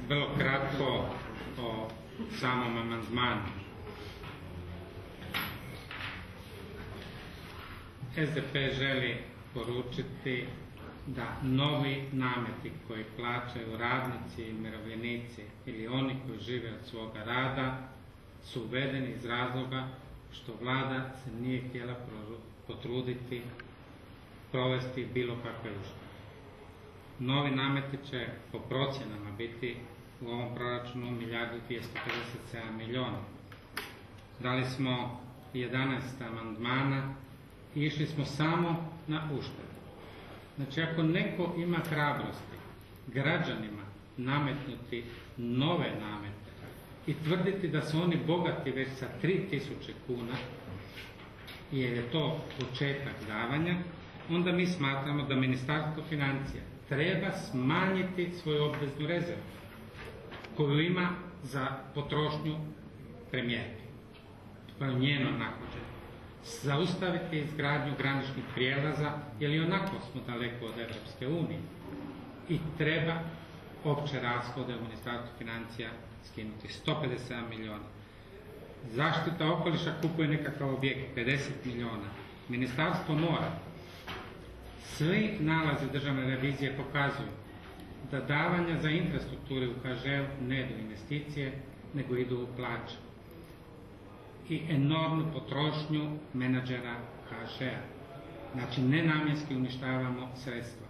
Vrlo kratko o samom amandmanu. SDP želi poručiti da novi nameti koji plaćaju radnici i umirovljenici ili oni koji žive od svoga rada su uvedeni iz razloga što vlada se nije htjela potruditi provesti bilo kakve uštede. Novi nameti će po procjenama biti u ovom proračunu 1.257 milijuna. Dali smo 11 amandmana i išli smo samo na uštede. Znači, ako neko ima hrabrosti građanima nametnuti nove namete i tvrditi da su oni bogati već sa 3.000 kuna, jer je to početak davanja, onda mi smatramo da Ministarstvo financija treba smanjiti svoju obveznu rezervu koju ima za potrošnju premijerke, koja je njeno nahođenje. Zaustaviti izgradnju graničnih prijelaza, jer i onako smo daleko od Europske unije, i treba opće rashode u Ministarstvu financija skinuti 157 milijuna. Zaštita okoliša kupuje nekakav objekt 50 milijuna. Ministarstvo mora. Svi nalazi državne revizije pokazuju da davanja za infrastrukturu u HŽ-u ne idu investicije, nego idu u plaće i enormnu potrošnju menadžera HŽ-a. Znači, nenamjenski uništavamo sredstva.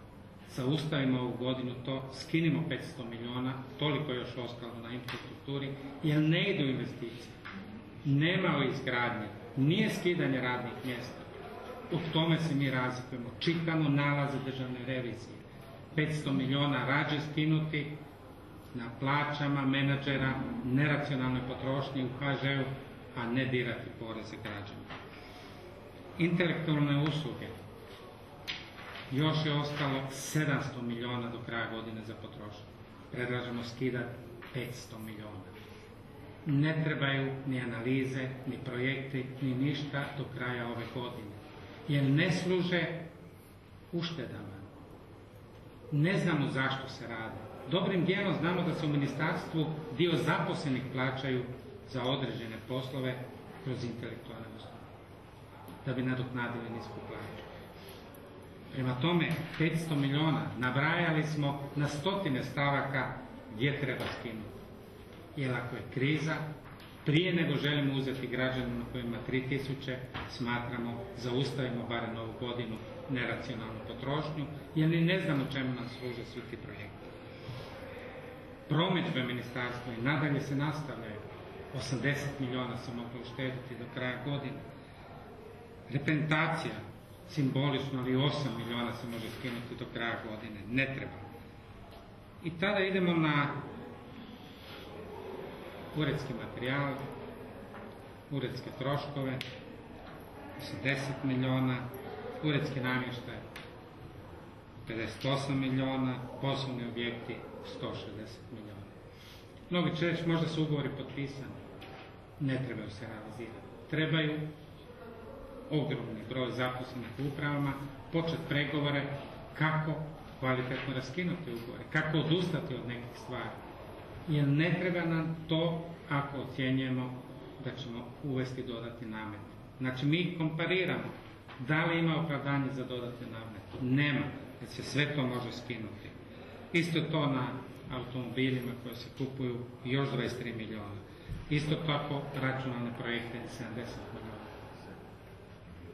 Zaustavimo ovu godinu to, skinimo 500 milijuna, toliko je još ostalo na infrastrukturi, jer ne idu investicije. Nema izgradnje, nije skidanje radnih mjesta. U tome se mi razlikujemo. Čitamo nalaze državne revizije. 500 milijuna rađe skinuti na plaćama menadžera, neracionalnoj potrošnji u HŽ-u, a ne dirati poreze građana. Intelektualne usluge. Još je ostalo 700 milijuna do kraja godine za potrošnju. Predlažemo skidati 500 milijuna. Ne trebaju ni analize, ni projekti, ni ništa do kraja ove godine. Jer ne služe uštedama. Ne znamo zašto se radi. Dobrim dijelom znamo da se u ministarstvu dio zaposlenih plaćaju za određene poslove kroz intelektualne usluge, da bi nadoknadili nisku plaću. Prema tome, 500 milijuna nabrajali smo na stotine stavaka gdje treba skinuti. Jer ako je kriza, prije nego želimo uzeti građanima kojima 3.000, smatramo zaustavimo barem ovu godinu neracionalnu potrošnju, jer ni ne znamo čemu nam služe svi ti projekti. Promidžbe ministarstva i nadalje se nastavljaju. 80 milijuna se moglo uštediti do kraja godine. Reprezentacija, simbolično, ali 8 milijuna se može skinuti do kraja godine. Ne treba. I tada idemo na uredski materijal, uredske troškove, 10 milijuna, uredski namještaj 58 milijuna, poslovni objekti 160 milijuna. Mnogi će reći, možda su ugovori potpisani. Ne trebaju se realizirati. Trebaju ogromni broj zaposlenih u upravama, početi pregovore kako kvalitetno raskinuti ugovore, kako odustati od nekih stvari. Jer ne treba nam to ako ocjenjujemo da ćemo uvesti dodatni namet. Znači, mi kompariramo da li ima opravdanje za dodatne namete. Nema, jer se sve to može skinuti. Isto to na automobilima koji se kupuju još 23 milijuna. Isto tako računalne projekte 70 milijuna.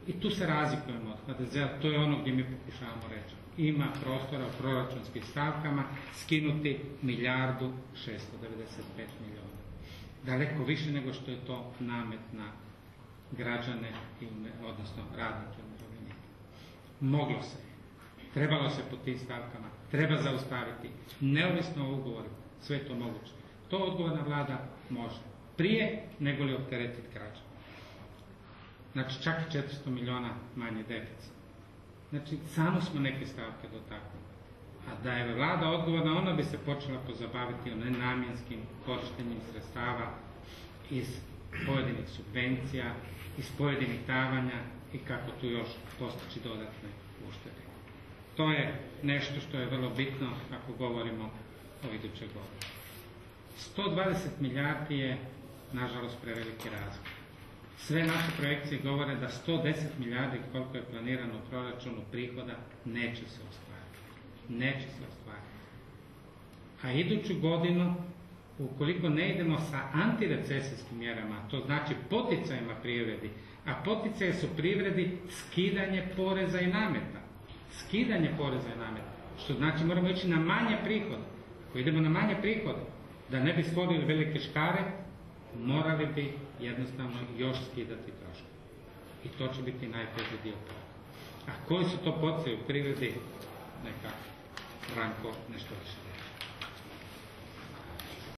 I tu se razlikujemo od HDZ-a, to je ono gdje mi pokušavamo reći. Ima prostora u proračunskim stavkama skinuti 1.695 milijuna. Daleko više nego što je to namet na građane, odnosno radnike i umirovljenike. Moglo se. Trebalo se po tim stavkama. Treba zaustaviti. Neovisno o ugovoru. Sve je to moguće. To odgovorna vlada može. Prije nego li opteretiti građane. Znači, čak i 400 milijuna manje deficit. Znači, samo smo neke stavke dotaknuli. A da je vlada odgovorna, ona bi se počela pozabaviti o nenamjenskim korištenjem sredstava iz pojedinih subvencija, iz pojedinih davanja i kako tu još postići dodatne uštede. To je nešto što je vrlo bitno ako govorimo o idućoj godini. 120 milijardi je, nažalost, preveliki razlog. Sve naše projekcije govore da 110 milijardi koliko je planirano u proračunu prihoda neće se ostvariti. Neće se ostvariti. A iduću godinu, ukoliko ne idemo sa antirecesijskim mjerama, to znači poticajima privredi, a poticaje su privredi skidanje poreza i nameta. Skidanje poreza i nameta. Što znači moramo ići na manje prihode. Ako idemo na manje prihode, da ne bi stvorili velike škare, morali bi jednostavno još skidati troškove. I to će biti najteži dio toga. A koji su to poticaji u privredi, neka Branko nešto više.